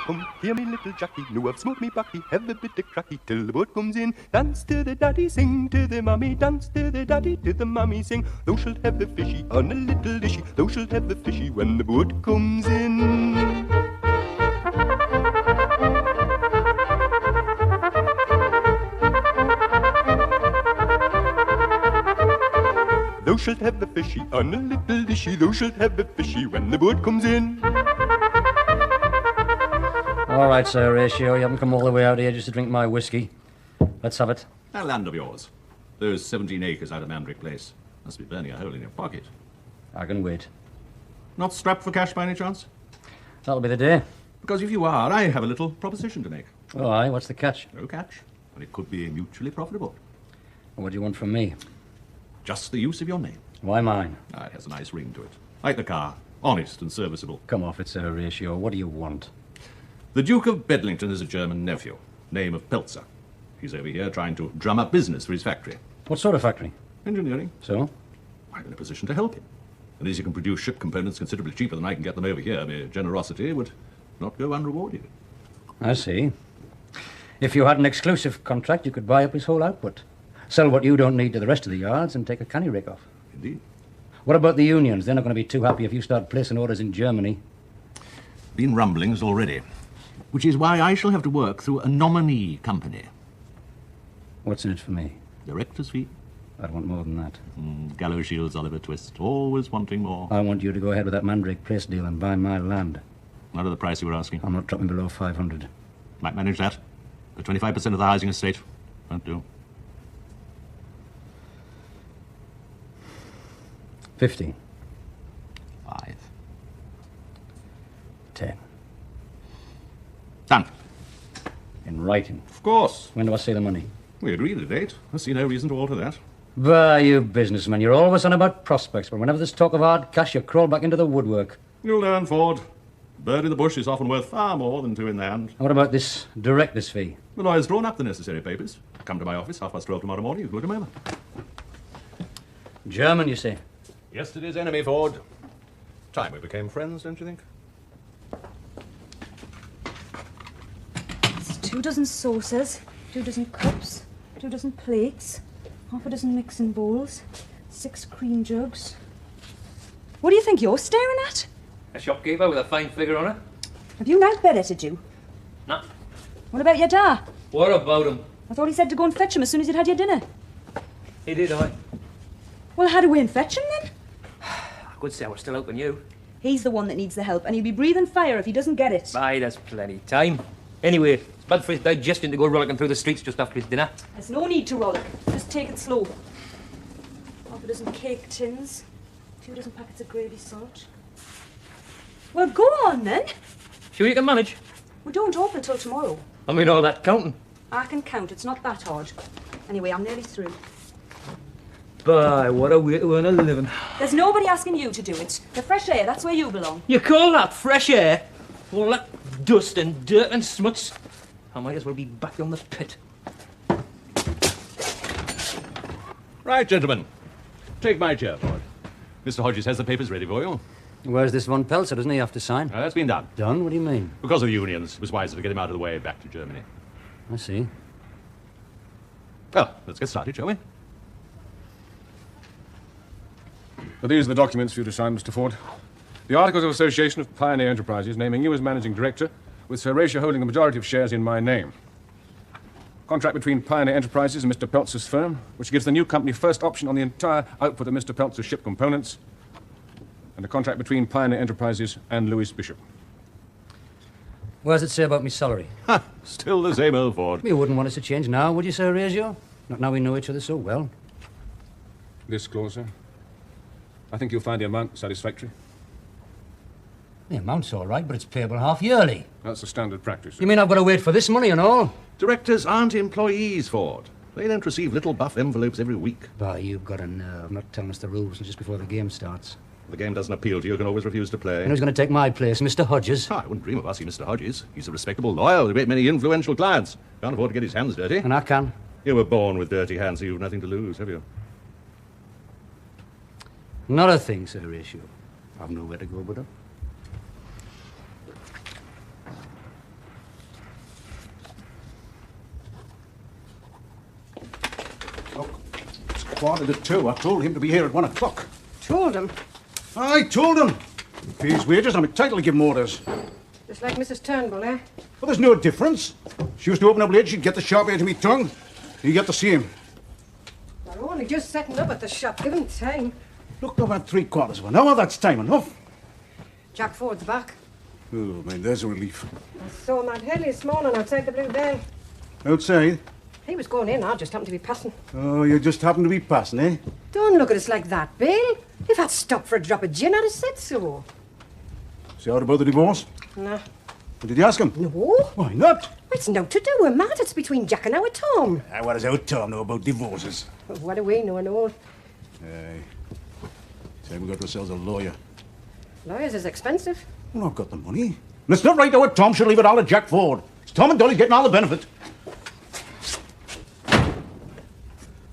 Come here, me little Jackie, no I've smoked me backy, have a bit of cracky till the boat comes in. Dance to the daddy, sing to the mummy, dance to the daddy, to the mummy, sing. Thou shalt have the fishy on a little dishy, thou shalt have the fishy when the boat comes in. Thou shalt have the fishy on a little dishy, thou shalt have the fishy when the boat comes in. All right, Sir Horatio, you haven't come all the way out here just to drink my whiskey. Let's have it. That land of yours. Those 17 acres out of Mandrick Place. Must be burning a hole in your pocket. I can wait. Not strapped for cash by any chance? That'll be the day. Because if you are, I have a little proposition to make. Oh, aye, what's the catch? No catch. And it could be mutually profitable. What do you want from me? Just the use of your name. Why mine? It has a nice ring to it. Like the car. Honest and serviceable. Come off it, Sir Horatio. What do you want? The Duke of Bedlington is a German nephew. Name of Pelzer. He's over here trying to drum up business for his factory. What sort of factory? Engineering. So? I'm in a position to help him. And as you can produce ship components considerably cheaper than I can get them over here, my generosity would not go unrewarded. I see. If you had an exclusive contract, you could buy up his whole output. Sell what you don't need to the rest of the yards and take a canny rake off. Indeed. What about the unions? They're not going to be too happy if you start placing orders in Germany. Been rumblings already. Which is why I shall have to work through a nominee company. What's in it for me? Director's fee. I'd want more than that. Gallows Shields, Oliver Twist. Always wanting more. I want you to go ahead with that Mandrake Place deal and buy my land. What are the price you were asking? I'm not dropping below 500. Might manage that. But 25% of the housing estate won't do. 50. 5. 10. Done. In writing. Of course. When do I see the money? We agreed a date. I see no reason to alter that. Bah, you businessmen, you're always on about prospects, but whenever there's talk of hard cash, you crawl back into the woodwork. You'll learn, Ford. Bird in the bush is often worth far more than two in the hand. And what about this director's fee? The lawyer's drawn up the necessary papers. Come to my office, 12:30 tomorrow morning. You can look them over. German, you say? Yesterday's enemy, Ford. Time we became friends, don't you think? It's 2 dozen saucers, 2 dozen cups, 2 dozen plates, half a dozen mixing bowls, 6 cream jugs. What do you think you're staring at? A shopkeeper with a fine figure on it? Have you night bed to do? No. What about your dad? What about him? I thought he said to go and fetch him as soon as you'd had your dinner. He did, I. Well, how do we fetch him then? I could say I was still helping you. He's the one that needs the help, and he'll be breathing fire if he doesn't get it. Aye, there's plenty time. Anyway, it's bad for his digestion to go rollicking through the streets just after his dinner. There's no need to rollick. Just take it slow. Half a dozen cake tins, 2 dozen packets of gravy salt. Well, go on then. Sure you can manage? We don't open till tomorrow. I mean, all that counting. I can count. It's not that hard. Anyway, I'm nearly through. By what a way to earn a living. There's nobody asking you to do it. The fresh air, that's where you belong. You call that fresh air? All that dust and dirt and smuts? I might as well be back on the pit. Right, gentlemen. Take my chair, Ford. Mr. Hodges has the papers ready for you. Where's this von Pelzer? Doesn't he have to sign? That's been done. Done? What do you mean? Because of the unions, it was wiser to get him out of the way back to Germany. I see. Well, let's get started, shall we? Are these the documents for you to sign, Mr. Ford? The Articles of Association of Pioneer Enterprises naming you as managing director, with Sir Horatio holding the majority of shares in my name. Contract between Pioneer Enterprises and Mr. Peltzer's firm, which gives the new company first option on the entire output of Mr. Peltzer's ship components, and a contract between Pioneer Enterprises and Louis Bishop. What does it say about me salary? Ha! Still the same old Ford. You wouldn't want us to change now, would you, Sir Horatio? Not now we know each other so well. This clause, sir? I think you'll find the amount satisfactory. The amount's all right, but it's payable half yearly. That's the standard practice, sir. You mean I've got to wait for this money and all? Directors aren't employees, Ford. They don't receive little buff envelopes every week. Bah, you've got a nerve not telling us the rules just before the game starts. If the game doesn't appeal to you, you can always refuse to play. And who's going to take my place, Mr. Hodges? I wouldn't dream of asking Mr. Hodges. He's a respectable lawyer with a great many influential clients. Can't afford to get his hands dirty. And I can. You were born with dirty hands, so you've nothing to lose, have you? Not a thing, Sir Horatio. I've nowhere to go but up. 1:45. I told him to be here at 1 o'clock. Told him. I told him. Pay his wages, I'm entitled to give him orders. Just like Mrs. Turnbull, eh? Well, there's no difference. She used to open up late, she'd get the sharp edge of me tongue. You get to see him. They're only just setting up at the shop. Give him time. Look, I've had 3/4 of an hour. That's time enough. Jack Ford's back. Oh, man, there's a relief. I saw him at Hilly this morning outside the Blue Bell. Outside? He was going in. I just happened to be passing. Oh, you just happened to be passing, eh? Don't look at us like that, Bill. If I'd stopped for a drop of gin, I'd have said so. See out about the divorce? Nah. Did you ask him? No. Why not? It's no to do with Matt. It's between Jack and our Tom. What does our Tom know about divorces? What do we know and all? Aye. Say we got ourselves a lawyer. Lawyers is expensive. Well, I've got the money. And it's not right our Tom should leave it all to Jack Ford. It's Tom and Dolly's getting all the benefit.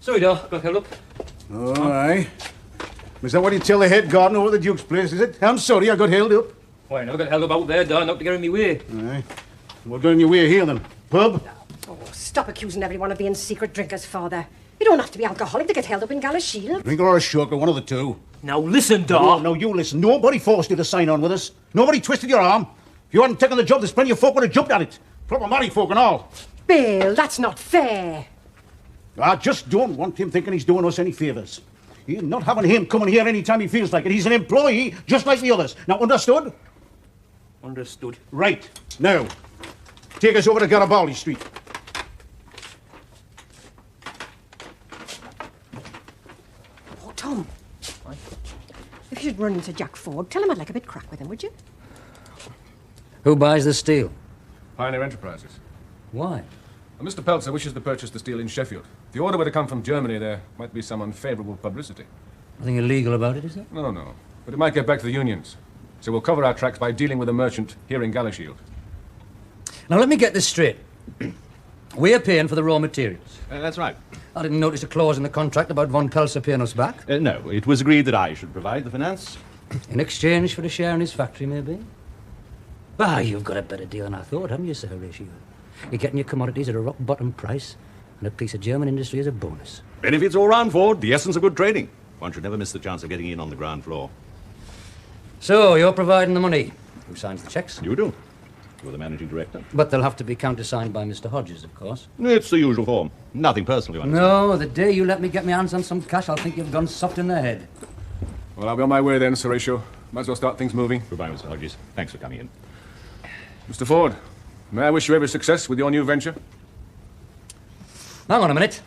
Sorry, Doc. Got held up. Oh, aye. Is that what you tell the head gardener over the Duke's place, is it? I'm sorry, I got held up. Why, I never got held up out there, Doc. Not to get in my way. Aye. What got in your way here, then? Pub? Oh, stop accusing everyone of being secret drinkers, Father. You don't have to be alcoholic to get held up in Galashiel. Drinker or a shocker, one of the two. Now listen, No, Doc. no, you listen. Nobody forced you to sign on with us. Nobody twisted your arm. If you hadn't taken the job, there's plenty of folk would have jumped at it. Proper married folk and all. Bill, that's not fair. I just don't want him thinking he's doing us any favours. He's not having him coming here any time he feels like it. He's an employee, just like the others. Now, understood? Understood. Right. Now, take us over to Garibaldi Street. Oh, Tom. If you should run into Jack Ford, tell him I'd like a bit crack with him, would you? Who buys the steel? Pioneer Enterprises. Why? Mr. Peltzer wishes to purchase the steel in Sheffield. If the order were to come from Germany, there might be some unfavourable publicity. Nothing illegal about it, is there? No. But it might get back to the unions. So we'll cover our tracks by dealing with a merchant here in Galashield. Now, let me get this straight. We're paying for the raw materials. That's right. I didn't notice a clause in the contract about Von Pelser paying us back. No, it was agreed that I should provide the finance. In exchange for a share in his factory, maybe? Ah, you've got a better deal than I thought, haven't you, Sir Horatio? You're getting your commodities at a rock-bottom price, and a piece of German industry as a bonus. Benefits all round, Ford. The essence of good trading. One should never miss the chance of getting in on the ground floor. So, you're providing the money. Who signs the checks? You do. You're the managing director. But they'll have to be countersigned by Mr. Hodges, of course. It's the usual form. Nothing personal, you understand. No, the day you let me get my hands on some cash, I'll think you've gone soft in the head. Well, I'll be on my way then, Sir Horatio. Might as well start things moving. Goodbye, Mr. Hodges. Thanks for coming in. Mr. Ford, may I wish you every success with your new venture? Hang on a minute.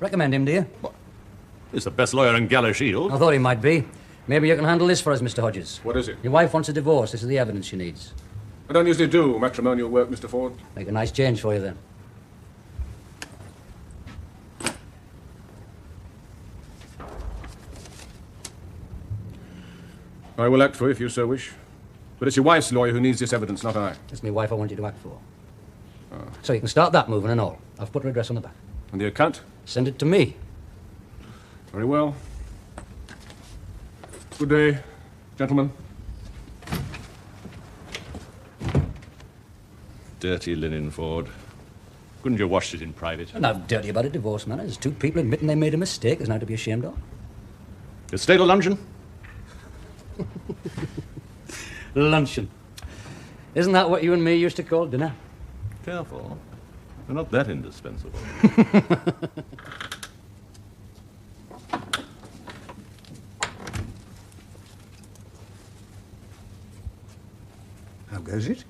Recommend him, do you? He's the best lawyer in Galashield. I thought he might be. Maybe you can handle this for us, Mr. Hodges. What is it? Your wife wants a divorce. This is the evidence she needs. I don't usually do matrimonial work, Mr. Ford. Make a nice change for you, then. I will act for you if you so wish. But it's your wife's lawyer who needs this evidence, not I. It's my wife I want you to act for. So you can start that moving and all. I've put her address on the back. And the account? Send it to me. Very well. Good day, gentlemen. Dirty linen, Ford. Couldn't you wash it in private? And how dirty about a divorce, man. There's two people admitting they made a mistake. There's nothing to be ashamed of. It's stay to luncheon. Luncheon. Isn't that what you and me used to call dinner? Careful. They're not that indispensable. How goes it?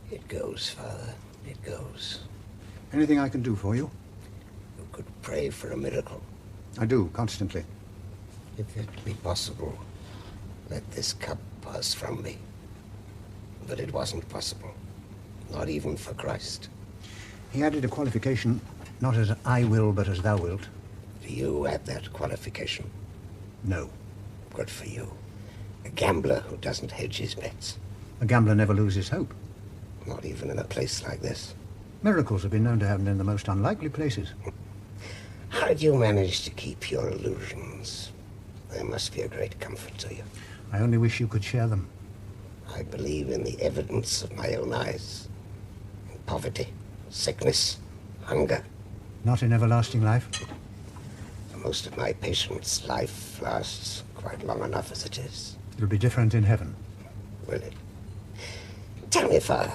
It goes, Father. It goes. Anything I can do for you? You could pray for a miracle. I do, constantly. If it be possible, let this cup pass from me. But it wasn't possible. Not even for Christ. He added a qualification, not as I will, but as thou wilt. Do you add that qualification? No. Good for you. A gambler who doesn't hedge his bets. A gambler never loses hope. Not even in a place like this. Miracles have been known to happen in the most unlikely places. How do you manage to keep your illusions? They must be a great comfort to you. I only wish you could share them. I believe in the evidence of my own eyes. In poverty, sickness, hunger. Not in everlasting life. A Most of my patients' life lasts quite long enough as it is. It'll be different in heaven. Will it? Tell me, Father,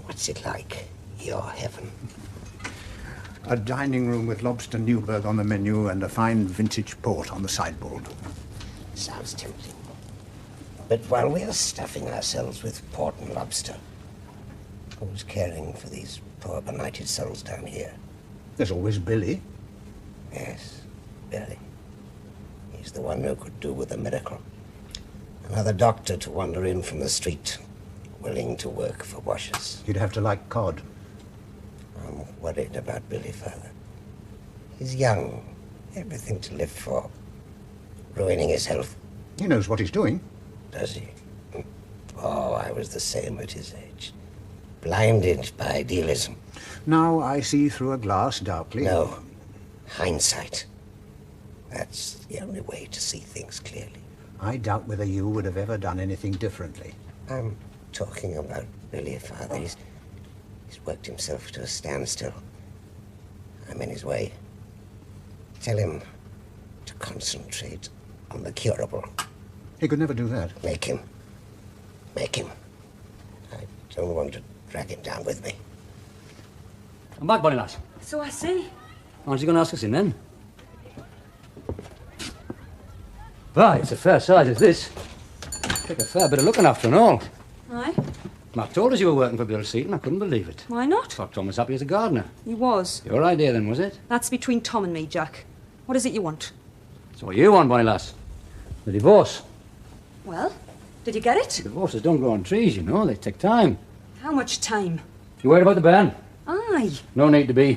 what's it like, your heaven? A dining room with lobster Newburg on the menu and a fine vintage port on the sideboard. Sounds tempting. But while we're stuffing ourselves with port and lobster, who's caring for these poor benighted souls down here? There's always Billy. Yes, Billy. He's the one who could do with a miracle. Another doctor to wander in from the street, willing to work for washers. You'd have to like cod. I'm worried about Billy, Father. He's young, everything to live for. Ruining his health. He knows what he's doing. Does he? Oh, I was the same at his age. Blinded by idealism. Now I see through a glass darkly. No. Hindsight. That's the only way to see things clearly. I doubt whether you would have ever done anything differently. I'm talking about Billy, Father. He's worked himself to a standstill. I'm in his way. Tell him to concentrate on the curable. He could never do that. Make him. Make him. I don't want to drag him down with me. I'm back, Bonnie lass. So I see. Aren't you going to ask us in then? Why, it's a fair size, is this? Take a fair bit of looking after and all. Aye. Matt told us you were working for Bill Seaton. I couldn't believe it. Why not? Thought Tom was happy as a gardener. He was. Your idea then, was it? That's between Tom and me, Jack. What is it you want? So what you want, Bonnie lass? The divorce. Well, did you get it? Divorces don't grow on trees, you know. They take time. How much time? You worried about the bairn? Aye. No need to be.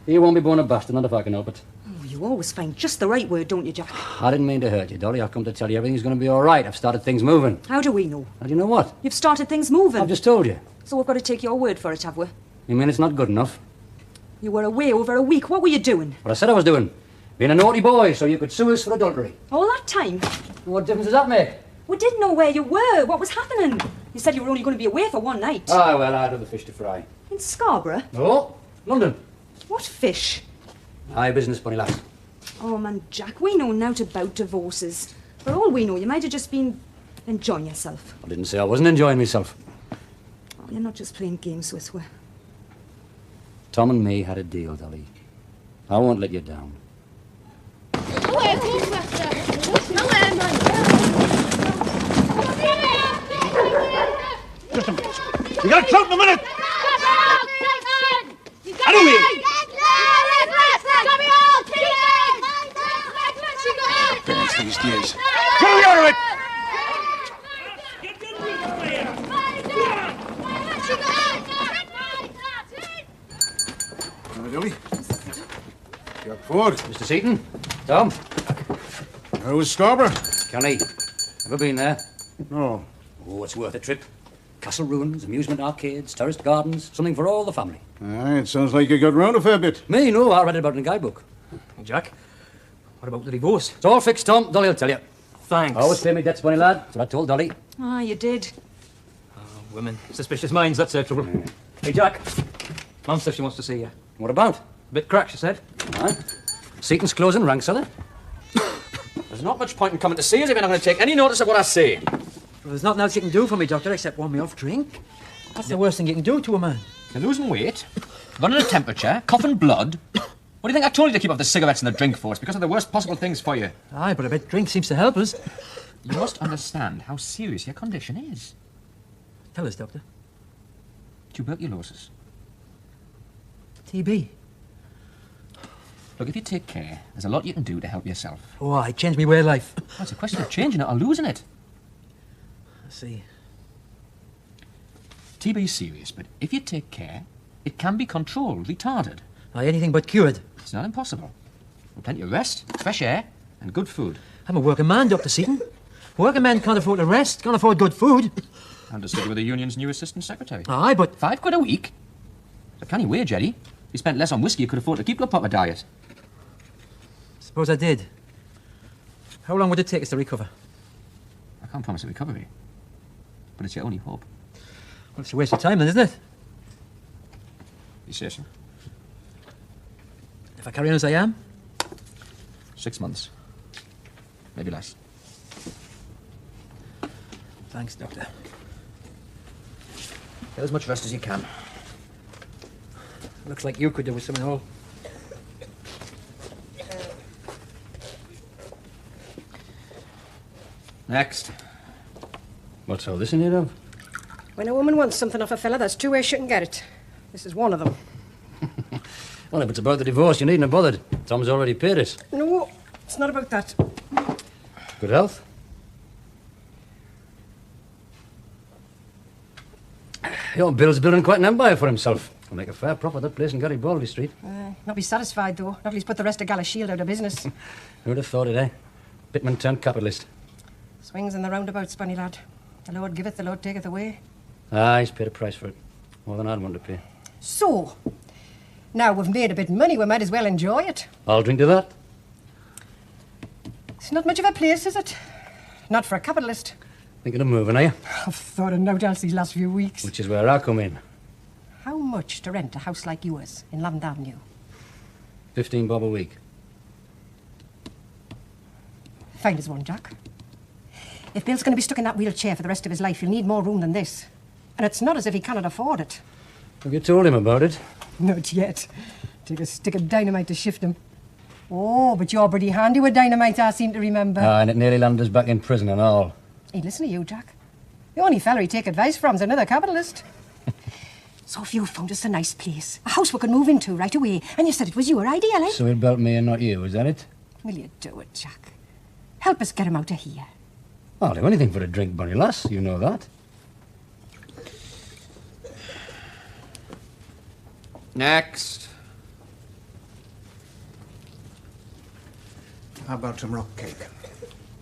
He won't be born a bastard, not if I can help it. Oh, you always find just the right word, don't you, Jack? I didn't mean to hurt you, Dolly. I've come to tell you everything's going to be all right. I've started things moving. How do we know? How do you know what? You've started things moving. I've just told you. So we've got to take your word for it, have we? You mean it's not good enough? You were away over a week. What were you doing? What I said I was doing. Being a naughty boy so you could sue us for adultery. All that time? What difference does that make? We didn't know where you were. What was happening? You said you were only going to be away for one night. Ah, well, I had other fish to fry. In Scarborough? No, London. What fish? Aye, business, Bonnie lass. Oh, man, Jack, we know naught about divorces. For all we know, you might have just been enjoying yourself. I didn't say I wasn't enjoying myself. Oh, you're not just playing games with her. Tom and me had a deal, Dolly. I won't let you down. Just a minute. You got clout in a minute. Anyway. These days. Get me out of it! Dolly. Jack Ford. Mr. Seaton. Tom. How was Scarborough? Johnny. Ever been there? No. Oh, it's worth a trip. Castle ruins, amusement arcades, terraced gardens, something for all the family. Aye, it sounds like you got round a fair bit. Me, no, I read it about in a guidebook. Jack, what about the divorce? It's all fixed, Tom. Dolly will tell you. Thanks. I always pay me debts, Bonnie lad. That's what I told Dolly. Ah, you did. Oh, women. Suspicious minds, that's their trouble. Hey, Jack. Mum says she wants to see you. What about? A bit cracked, she said. Aye. Seaton's closing ranks, are they? There's not much point in coming to see us if you're not going to take any notice of what I say. Well, there's nothing else you can do for me, Doctor, except warm me off drink. That's the worst thing you can do to a man. You're losing weight, running a temperature, coughing blood. What do you think I told you to keep off the cigarettes and the drink for? It's because of the worst possible things for you. Aye, but I bet drink seems to help us. You must understand how serious your condition is. Tell us, Doctor. Tuberculosis. TB. Look, if you take care, there's a lot you can do to help yourself. Oh, I changed me way of life. Well, it's a question of changing it or losing it. I see. TB is serious, but if you take care, it can be controlled, retarded. Aye, anything but cured. It's not impossible. With plenty of rest, fresh air, and good food. I'm a working man, Dr. Seaton. Working man can't afford to rest, can't afford good food. Understood you were the union's new assistant secretary. Aye, but... £5 a week? It's a canny wage, Eddie. If you spent less on whiskey, you could afford to keep your proper diet. Suppose I did. How long would it take us to recover? I can't promise a recovery. But it's your only hope. Well, it's a waste of time then, isn't it? You say so? If I carry on as I am? 6 months. Maybe less. Thanks, Doctor. Get as much rest as you can. Looks like you could do with something all. Next. What's all this in here of? When a woman wants something off a fella, there's 2 ways she can get it. This is one of them. Well, if it's about the divorce, you needn't have bothered. Tom's already paid it. No, it's not about that. Good health? Your Bill's building quite an empire for himself. He'll make a fair profit, that place in Garibaldi Street. Not be satisfied, though. Not till he's put the rest of Gala Shield out of business. Who'd have thought it, eh? Pitman turned capitalist. Swings in the roundabouts, bunny lad. The Lord giveth, the Lord taketh away. He's paid a price for it. More than I'd want to pay. So, now we've made a bit of money, we might as well enjoy it. I'll drink to that. It's not much of a place, is it? Not for a capitalist. Thinking of moving, are you? I've thought of naught else these last few weeks. Which is where I come in. How much to rent a house like yours in Lavender Avenue? 15 bob a week. Find us one, Jack. If Bill's going to be stuck in that wheelchair for the rest of his life, he'll need more room than this. And it's not as if he cannot afford it. Have you told him about it? Not yet. Take a stick of dynamite to shift him. Oh, but you're pretty handy with dynamite, I seem to remember. And it nearly landed us back in prison and all. Hey, listen to you, Jack. The only fella he'd take advice from's another capitalist. So if you found us a nice place, a house we could move into right away, and you said it was your idea, eh? So he'll belt me and not you, is that it? Will you do it, Jack? Help us get him out of here. I'll do anything for a drink, bunny lass. You know that. Next. How about some rock cake?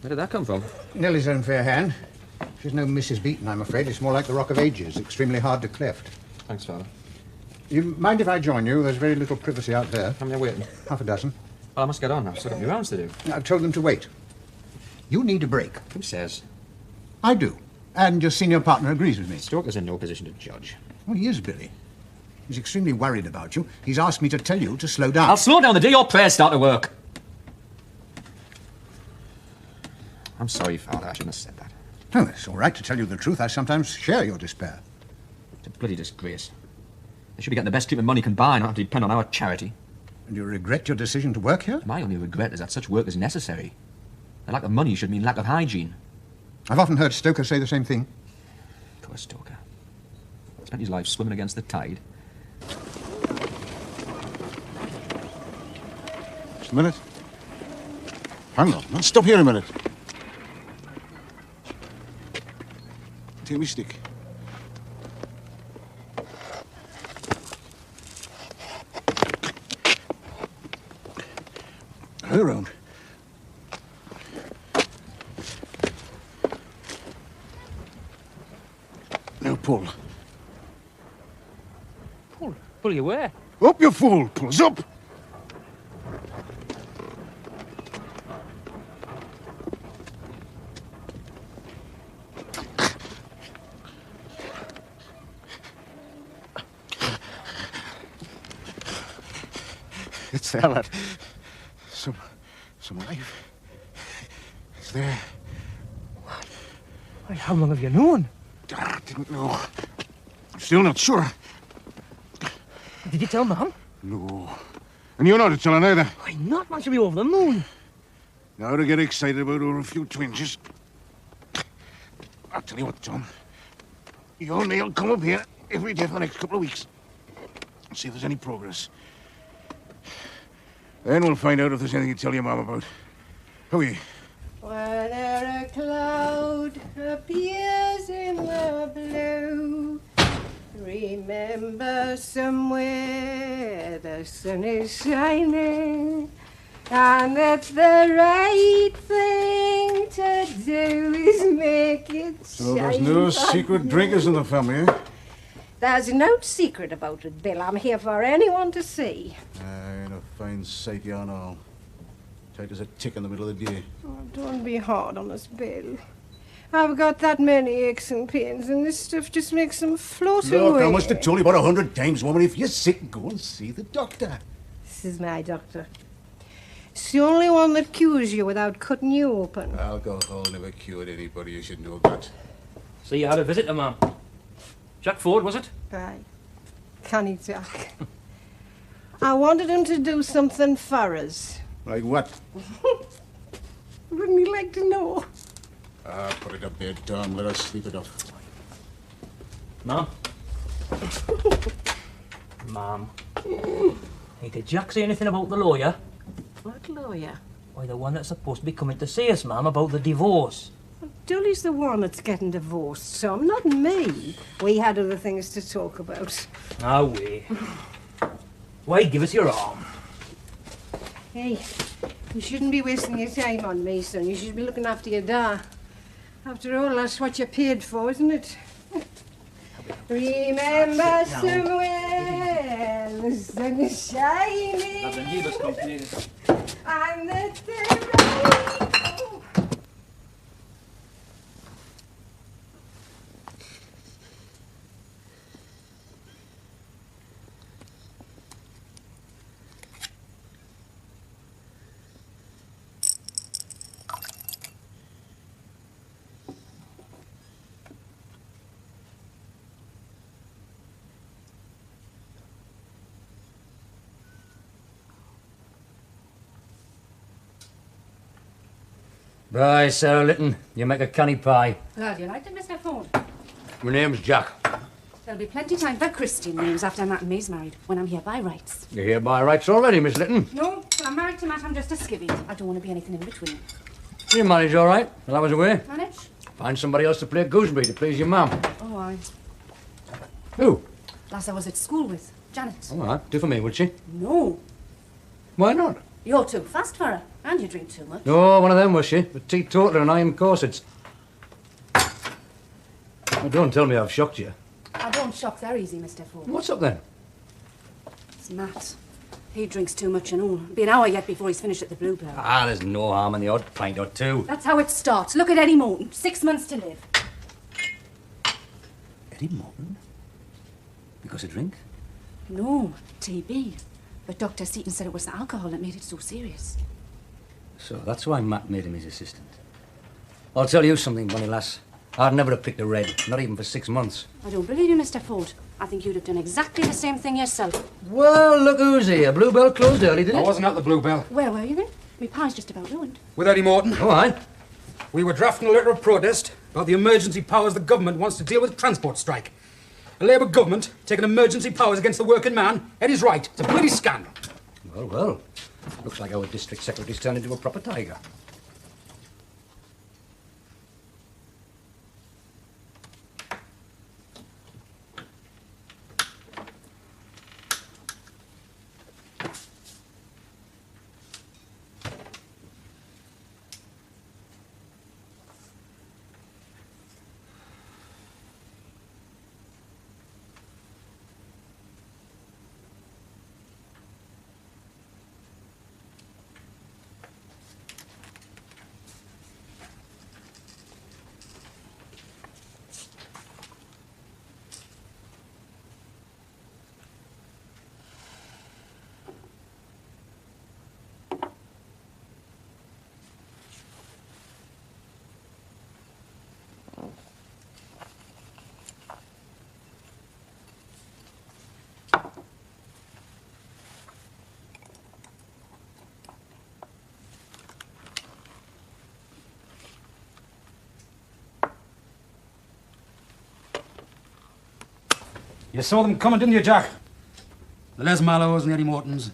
Where did that come from? Nellie's own fair hand. She's no Mrs. Beaton, I'm afraid. It's more like the Rock of Ages, extremely hard to cleft. Thanks, Father. You mind if I join you? There's very little privacy out there. How many are waiting? Half a dozen. Well, I must get on. I've still got my rounds to do. I've told them to wait. You need a break. Who says? I do. And your senior partner agrees with me. Stoker's in no position to judge. Well, he is, Billy. He's extremely worried about you. He's asked me to tell you to slow down. I'll slow down the day your prayers start to work. I'm sorry, Father. I shouldn't have said that. No, it's all right to tell you the truth. I sometimes share your despair. It's a bloody disgrace. They should be getting the best treatment money can buy, not have to depend on our charity. And you regret your decision to work here? My only regret is that such work is necessary. The lack of money should mean lack of hygiene. I've often heard Stoker say the same thing. Poor Stoker. Spent his life swimming against the tide. Just a minute. Hang on. Now, stop here a minute. Take me stick. Her around. Now pull. Pull? Pull you where? Up, you fool! Pulls up! It's there, lad. Some life. It's there. Why, how long have you known? Didn't know. Still not sure. Did you tell Mum? No. And you're not to tell her neither. Why not? Man should be over the moon. Now to get excited about over a few twinges. I'll tell you what, Tom. You and me'll come up here every day for the next couple of weeks. And see if there's any progress. Then we'll find out if there's anything to tell your Mum about. How are you? Whenever a cloud appears in the blue, remember somewhere the sun is shining, and that's the right thing to do is make it So shine. there's no secret drinkers in the family, eh? There's no secret about it, Bill. I'm here for anyone to see. And a fine psyche on all. Tight as a tick in the middle of the day. Oh, don't be hard on us, Bill. I've got that many aches and pains, and this stuff just makes them float away. Look, I must have told you about 100 times, woman. If you're sick, go and see the doctor. This is my doctor. It's the only one that cures you without cutting you open. Alcohol never cured anybody, you should know that. So you had a visitor, ma'am. Jack Ford, was it? Aye. Canny Jack. I wanted him to do something for us. Like what? Wouldn't you like to know? Put it up there, Tom. Let us sleep it off. Ma'am? Ma'am. Hey, did Jack say anything about the lawyer? What lawyer? Why, the one that's supposed to be coming to see us, ma'am, about the divorce. Dolly's the one that's getting divorced, Tom, not me. We had other things to talk about. Ah, we. Why, give us your arm. Hey, you shouldn't be wasting your time on me, son. You should be looking after your da. After all, that's what you're paid for, isn't it? Remember somewhere the sun is shining and that the Bye, Sarah Litton. You make a canny pie. Glad you liked it, Mr. Ford. My name's Jack. There'll be plenty time for Christian names after Matt and me's married, when I'm here by rights. You're here by rights already, Miss Litton. No, when I'm married to Matt, I'm just a skivvy. I don't want to be anything in between. You manage all right while I was away. Manage? Find somebody else to play gooseberry to please your mum. Oh, aye. Who? Lass I was at school with, Janet. All right. Do for me, would she? No. Why not? You're too fast for her, and you drink too much. No, one of them was she. A teetotaler and iron corsets. Oh, don't tell me I've shocked you. I don't shock that easy, Mr. Ford. What's up then? It's Matt. He drinks too much and all. It'll be an hour yet before he's finished at the Bluebell. Ah, there's no harm in the odd pint or two. That's how it starts. Look at Eddie Morton. 6 months to live. Eddie Morton? Because of drink? No, TB. But Dr. Seaton said it was the alcohol that made it so serious. So that's why Matt made him his assistant. I'll tell you something, Bonnie lass. I'd never have picked a red, not even for 6 months. I don't believe you, Mr. Ford. I think you'd have done exactly the same thing yourself. Well, look who's here. Bluebell closed early, didn't it? I wasn't at the Bluebell. Where were you then? My pie's just about ruined. With Eddie Morton. All right. We were drafting a letter of protest about the emergency powers the government wants to deal with the transport strike. A Labour government taking emergency powers against the working man. Eddie's right. It's a bloody scandal. Well, well. Looks like our district secretary's turned into a proper tiger. You saw them coming, didn't you, Jack? The Les Mallows and the Eddie Mortons.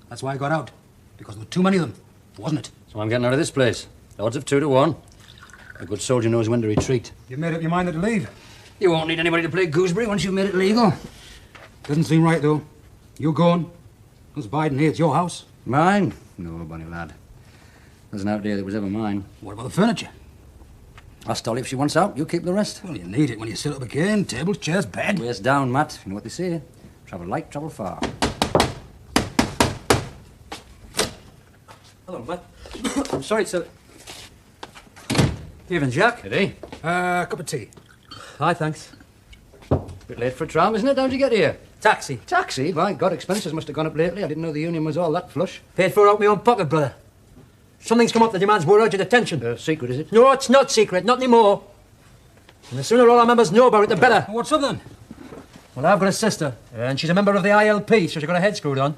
That's why I got out. Because there were too many of them, wasn't it? So I'm getting out of this place. The odds of 2 to 1. A good soldier knows when to retreat. You've made up your mind to leave. You won't need anybody to play gooseberry once you've made it legal. Doesn't seem right, though. You going? Who's biding here? It's your house. Mine? No, Bonnie lad. There's an out there that was ever mine. What about the furniture? Ask Dolly if she wants out. You keep the rest. Well, you need it when you sit up again. Tables, chairs, bed. Waist down, Matt. You know what they say. Travel light, travel far. Hello, Matt. I'm sorry, sir. Evening, Jack. Cup of tea. Hi, thanks. Bit late for a tram, isn't it? How'd you get here? Taxi. Taxi? My God, expenses must have gone up lately. I didn't know the union was all that flush. Paid for out my own pocket, brother. Something's come up that demands more urgent attention. Secret, is it? No, it's not secret. Not anymore. And the sooner all our members know about it, the better. What's up, then? Well, I've got a sister, and she's a member of the ILP, so she got her head screwed on.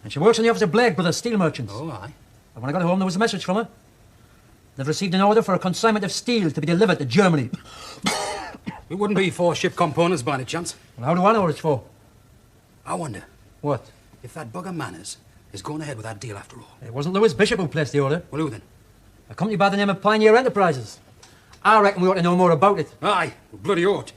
And she works in the office of Blake Brothers, steel merchants. Oh, aye. And when I got home, there was a message from her. They've received an order for a consignment of steel to be delivered to Germany. It wouldn't be for ship components by any chance. Well, how do I know what it's for? I wonder What? if that bugger Manners is going ahead with that deal after all. It wasn't Lewis Bishop who placed the order. Well, who then? A company by the name of Pioneer Enterprises. I reckon we ought to know more about it. Aye, we bloody ought.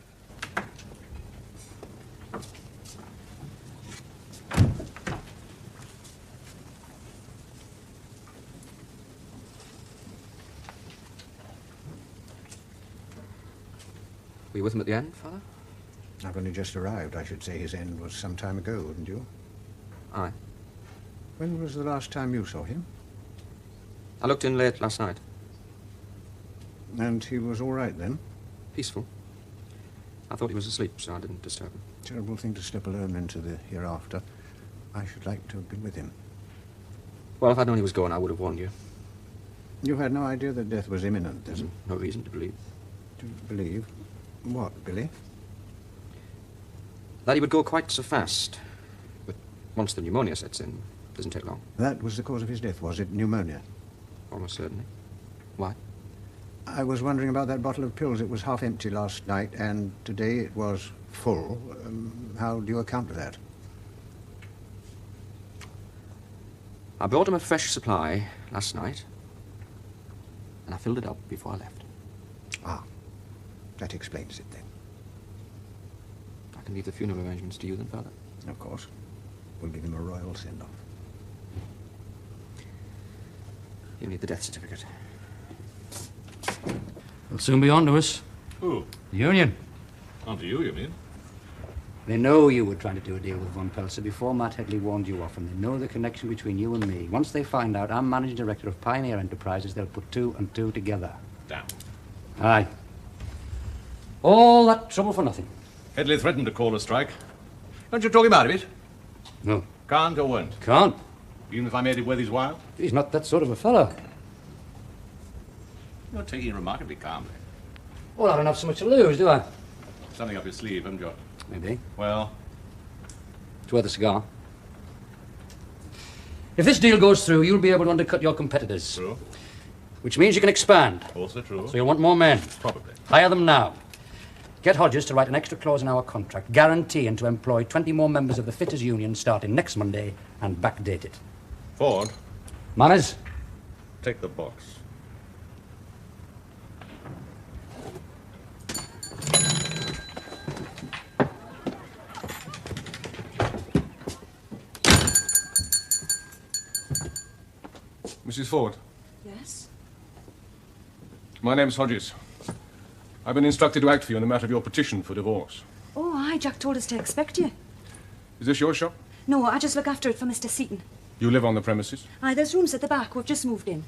Were you with him at the end, Father? I've only just arrived. I should say his end was some time ago, wouldn't you? Aye. When was the last time you saw him? I looked in late last night. And he was all right then? Peaceful. I thought he was asleep, so I didn't disturb him. Terrible thing to step alone into the hereafter. I should like to have been with him. Well, if I'd known he was going, I would have warned you. You had no idea that death was imminent, then? There's no reason to believe. To believe? What, Billy? That he would go quite so fast. But once the pneumonia sets in, it doesn't take long. That was the cause of his death, was it? Pneumonia? Almost certainly. Why? I was wondering about that bottle of pills. It was half empty last night, and today it was full. How do you account for that? I brought him a fresh supply last night, and I filled it up before I left. Ah, that explains it then. I can leave the funeral arrangements to you then, Father. Of course. We'll give him a royal send-off. You need the death certificate. They'll soon be on to us. Who? The union. On to you mean? They know you were trying to do a deal with Von Pelser before Matt Headley warned you off, and they know the connection between you and me. Once they find out I'm managing director of Pioneer Enterprises, they'll put two and two together. Damn. Aye. All that trouble for nothing. Headley threatened to call a strike. Don't you talk him out of it? No. Can't or won't? Can't. Even if I made it worth his while? He's not that sort of a fellow. You're taking it remarkably calmly. Well, I don't have so much to lose, do I? Something up your sleeve, haven't you? Maybe. Well? It's worth a cigar. If this deal goes through, you'll be able to undercut your competitors. True. Which means you can expand. Also true. So you'll want more men. Probably. Hire them now. Get Hodges to write an extra clause in our contract, guaranteeing to employ 20 more members of the Fitters Union starting next Monday and backdate it. Ford. Manners? Take the box. Mrs. Ford, Yes? my name's Hodges. I've been instructed to act for you in the matter of your petition for divorce. Oh, aye, Jack told us to expect you. Is this your shop? No, I just look after it for Mr. Seaton. You live on the premises? Aye, there's rooms at the back. We've just moved in.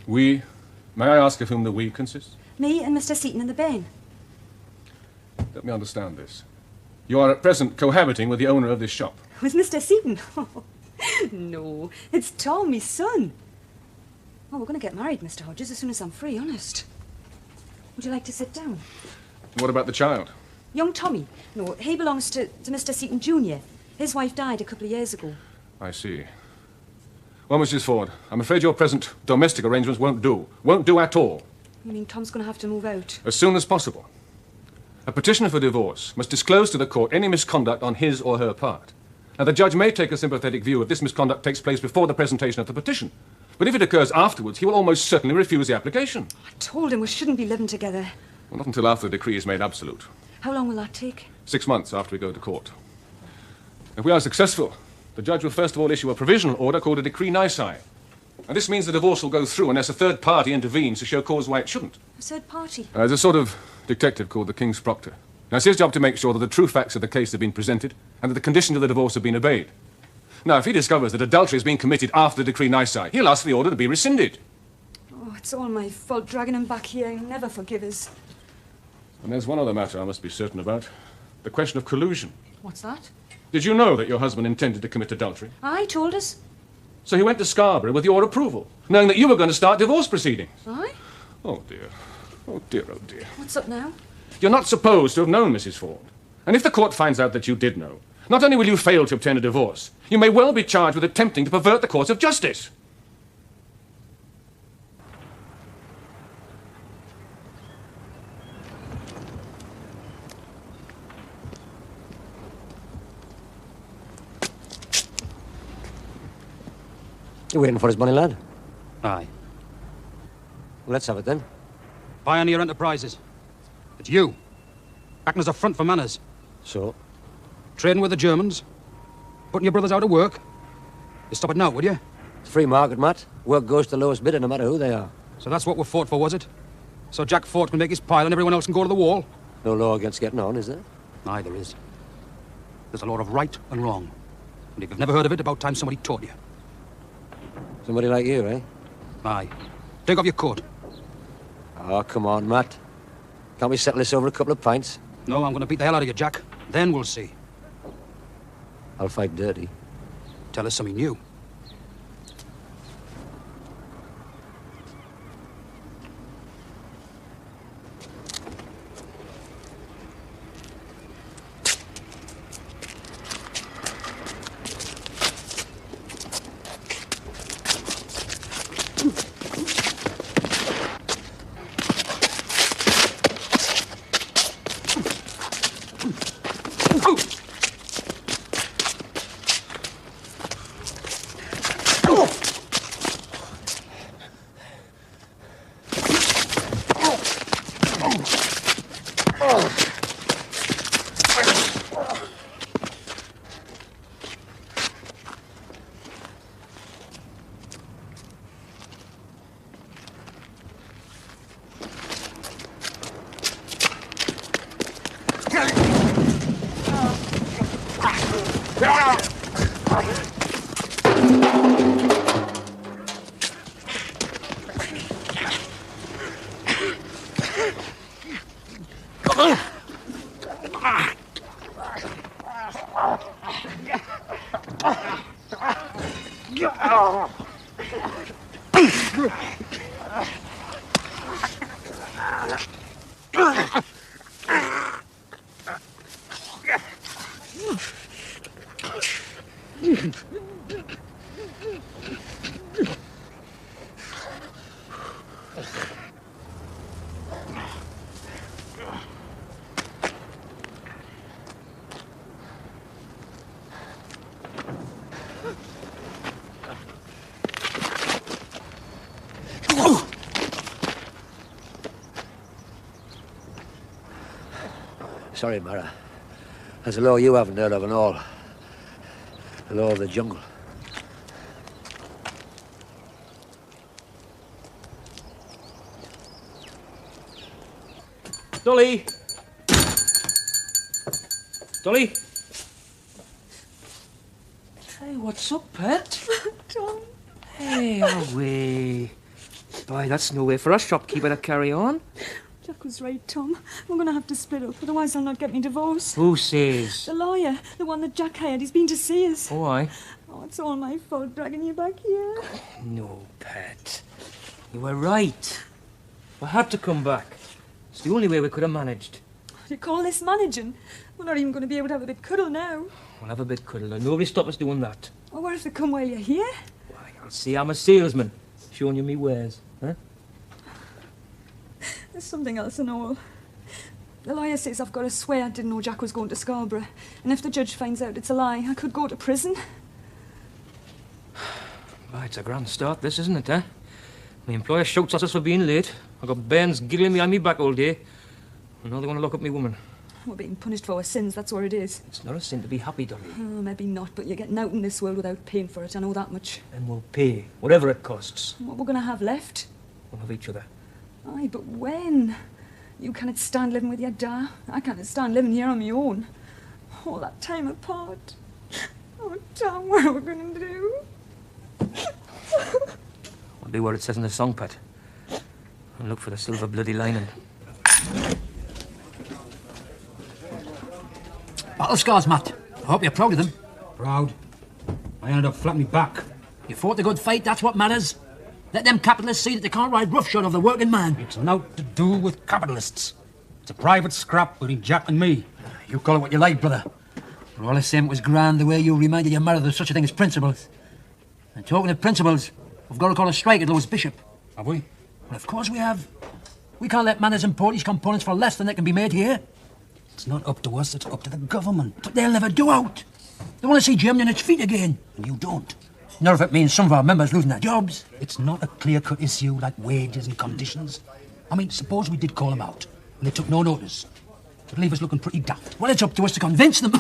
We? May I ask of whom the we consists? Me and Mr. Seaton in the Bain. Let me understand this. You are at present cohabiting with the owner of this shop. With Mr. Seaton? No, it's Tom, my son. Oh, we're going to get married, Mr. Hodges, as soon as I'm free, honest. Would you like to sit down? What about the child? Young Tommy. No, he belongs to Mr. Seaton Jr. His wife died a couple of years ago. I see. Well, Mrs. Ford, I'm afraid your present domestic arrangements won't do. Won't do at all. You mean Tom's going to have to move out? As soon as possible. A petitioner for divorce must disclose to the court any misconduct on his or her part. Now, the judge may take a sympathetic view if this misconduct takes place before the presentation of the petition. But if it occurs afterwards, he will almost certainly refuse the application. I told him we shouldn't be living together. Well, not until after the decree is made absolute. How long will that take? 6 months after we go to court. If we are successful, the judge will first of all issue a provisional order called a decree nisi. And this means the divorce will go through unless a third party intervenes to show cause why it shouldn't. A third party? There's a sort of detective called the King's Proctor. Now, it's his job to make sure that the true facts of the case have been presented and that the conditions of the divorce have been obeyed. Now, if he discovers that adultery has been committed after the decree nisi, he'll ask for the order to be rescinded. Oh, it's all my fault dragging him back here. He'll never forgive us. And there's one other matter I must be certain about. The question of collusion. What's that? Did you know that your husband intended to commit adultery? Aye, told us. So he went to Scarborough with your approval, knowing that you were going to start divorce proceedings. Aye? Oh, dear. Oh, dear, oh, dear. What's up now? You're not supposed to have known, Mrs. Ford. And if the court finds out that you did know, not only will you fail to obtain a divorce, you may well be charged with attempting to pervert the course of justice. You waiting for his money, lad? Aye. Well, let's have it then. Pioneer Enterprises. It's you. Acting as a front for manners. So? Trading with the Germans. Putting your brothers out of work. You stop it now, would you? It's free market, Matt. Work goes to the lowest bidder, no matter who they are. So that's what we fought for, was it? So Jack Ford can make his pile and everyone else can go to the wall? No law against getting on, is there? Aye, there is. There's a law of right and wrong. And if you've never heard of it, about time somebody taught you. Somebody like you, eh? Aye. Take off your coat. Oh, come on, Matt. Can't we settle this over a couple of pints? No, I'm going to beat the hell out of you, Jack. Then we'll see. I'll fight dirty. Tell us something new. Sorry, Mara. There's a law you haven't heard of and all. The law of the jungle. Dolly! Dolly? Hey, what's up, pet? Tom. Hey, away. Boy, that's no way for a shopkeeper to carry on. Jack was right, Tom. We're going to have to split up, otherwise I'll not get me divorce. Who says? The lawyer, the one that Jack hired. He's been to see us. Oh, aye. Oh, it's all my fault dragging you back here. No, pet. You were right. I had to come back. It's the only way we could have managed. What do you call this managing? We're not even going to be able to have a bit cuddle now. We'll have a bit cuddle, and nobody stop us doing that. Oh, what if they come while you're here? Why, I'll see I'm a salesman, showing you me wares, huh? There's something else and all. The lawyer says I've got to swear I didn't know Jack was going to Scarborough. And if the judge finds out it's a lie, I could go to prison. Why, it's a grand start, this, isn't it, eh? My employer shouts at us for being late. I've got bairns giggling behind me back all day. And now they want to lock up me woman. We're being punished for our sins, that's what it is. It's not a sin to be happy, Dolly. Oh, maybe not, but you're getting out in this world without paying for it, I know that much. And we'll pay, whatever it costs. What we're going to have left? We'll have each other. Aye, but when? You can't stand living with your dad. I can't stand living here on my own. All that time apart. Oh, Tom, what are we going to do? I'll do what it says in the song, Pat. And look for the silver bloody lining. Battle scars, Matt. hope you're proud of them. Proud? I ended up flat on my back. You fought a good fight, that's what matters. Let them capitalists see that they can't ride roughshod over the working man. It's naught to do with capitalists. It's a private scrap between Jack and me. You call it what you like, brother. But all the same, it was grand the way you reminded your mother there's such a thing as principles. And talking of principles, we've got to call a strike at Lewis Bishop. Have we? Well, of course we have. We can't let manners import these components for less than they can be made here. It's not up to us, it's up to the government. But they'll never do out. They want to see Germany on its feet again. And you don't. Not if it means some of our members losing their jobs. It's not a clear-cut issue like wages and conditions. I mean, suppose we did call them out, and they took no notice. It'd leave us looking pretty daft. Well, it's up to us to convince them.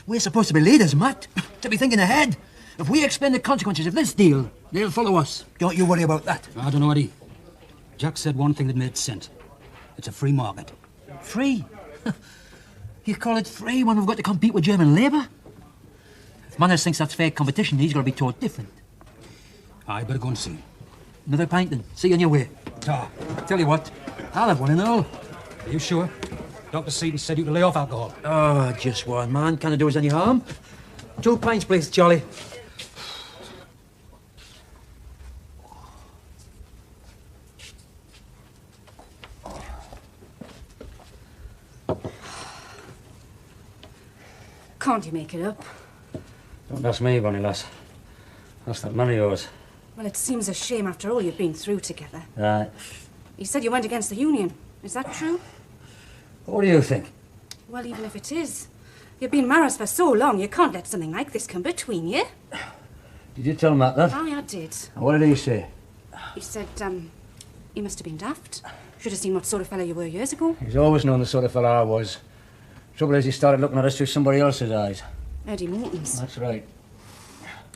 We're supposed to be leaders, Matt. To be thinking ahead. If we explain the consequences of this deal, they'll follow us. Don't you worry about that. I don't know, Eddie. Jack said one thing that made sense. It's a free market. Free? You call it free when we've got to compete with German labour? If Manners thinks that's fair competition, he's got to be taught different. I better go and see him. Another pint then. See you on your way. Ta. Tell you what, I'll have one and all. Are you sure? Dr. Seaton said you to lay off alcohol. Oh, just one, man. Can't do us any harm. 2 pints, please, Charlie. Can't you make it up? Don't ask me, Bonnie lass. That's that money of yours. Well, it seems a shame after all you've been through together. Right. You said you went against the union. Is that true? What do you think? Well, even if it is, you've been married for so long, you can't let something like this come between you. Did you tell Matt that? Aye, I did. What did he say? He said, you must have been daft. Should have seen what sort of fellow you were years ago. He's always known the sort of fellow I was. Trouble is, he started looking at us through somebody else's eyes. Eddie Morton's. That's right.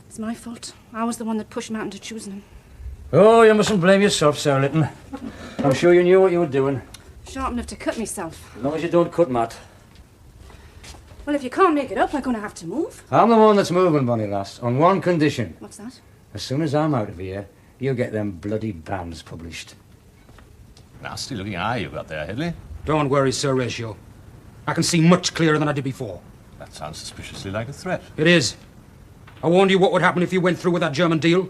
It's my fault. I was the one that pushed him out into choosing him. Oh, you mustn't blame yourself, Sarah Litton. I'm sure you knew what you were doing. Sharp enough to cut myself. As long as you don't cut, Matt. Well, if you can't make it up, we're going to have to move. I'm the one that's moving, Bonnie lass, on one condition. What's that? As soon as I'm out of here, you get them bloody bands published. Nasty looking eye you've got there, Headley. Don't worry, Sir Ratio. I can see much clearer than I did before. That sounds suspiciously like a threat. It is. I warned you what would happen if you went through with that German deal.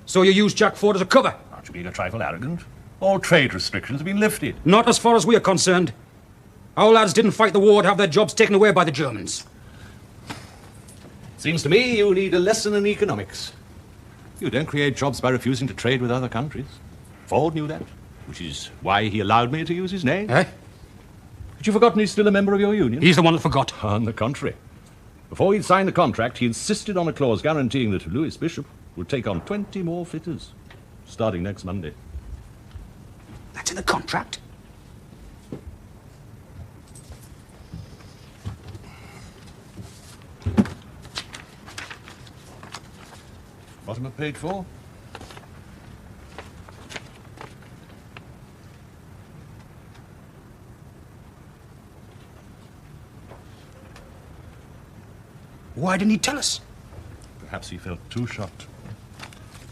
So you used Jack Ford as a cover. Aren't you being a trifle arrogant? All trade restrictions have been lifted. Not as far as we are concerned. Our lads didn't fight the war to have their jobs taken away by the Germans. Seems to me you need a lesson in economics. You don't create jobs by refusing to trade with other countries. Ford knew that, which is why he allowed me to use his name. Eh? Had you forgotten he's still a member of your union? He's the one that forgot. On the contrary. Before he'd signed the contract, he insisted on a clause guaranteeing that Lewis Bishop would take on 20 more fitters, starting next Monday. That's in the contract? Bottom of page 4. Why didn't he tell us? Perhaps he felt too shocked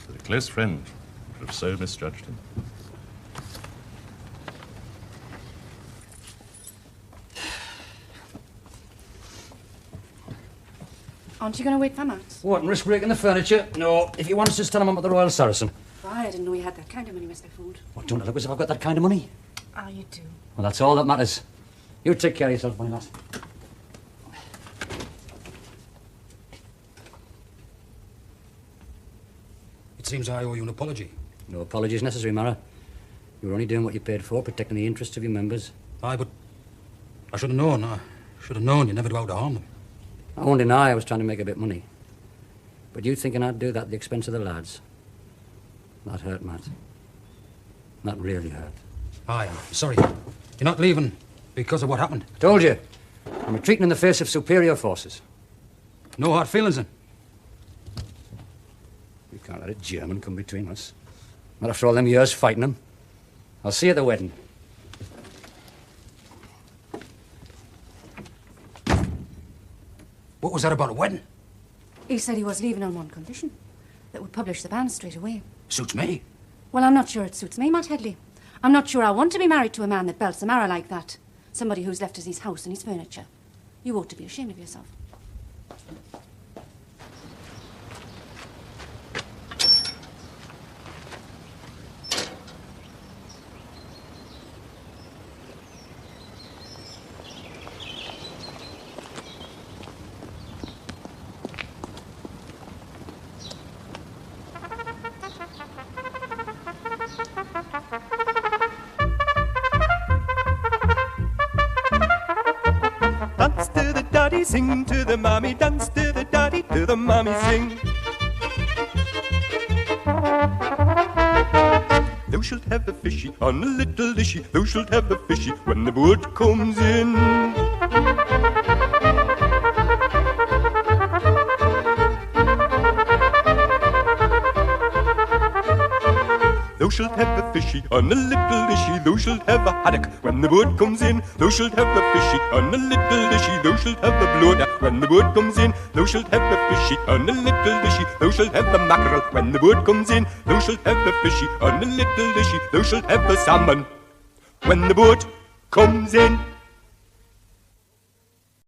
that a close friend would have so misjudged him. Aren't you going to wait for Matt? What, and risk breaking the furniture? No. If you want us, just tell him I'm at the Royal Saracen. Why, I didn't know you had that kind of money, Mr. Ford. What, don't it look as if I've got that kind of money? Ah, you do. Well, that's all that matters. You take care of yourself, my lass. It seems I owe you an apology. No apologies necessary, Mara. You were only doing what you paid for, protecting the interests of your members. Aye, but I should have known. I should have known you never go out to harm them. I won't deny I was trying to make a bit of money. But you thinking I'd do that at the expense of the lads? That hurt, Matt. That really hurt. Aye, I'm sorry. You're not leaving because of what happened. Told you. I'm retreating in the face of superior forces. No hard feelings, then? We can't let a German come between us. Not after all them years fighting them. I'll see you at the wedding. What was that about a wedding? He said he was leaving on one condition. That would publish the band straight away. Suits me. Well, I'm not sure it suits me, Matt Headley. I'm not sure I want to be married to a man that belts a marrow like that. Somebody who's left us his house and his furniture. You ought to be ashamed of yourself. Dance to the daddy, sing to the mommy, dance to the daddy, to the mommy sing. Thou shalt have a fishy on a little dishy, thou shalt have a fishy when the boat comes in. Thou shalt have a fishy on a little dishy, thou shalt have a haddock when the boat comes in. Thou shalt have a fishy on a little dishy, thou shalt have a bloater when the boat comes in. Thou shalt have a fishy on a little dishy, thou shalt have a mackerel when the boat comes in. Thou shalt have a fishy on a little dishy, thou shalt have a salmon when the boat comes in.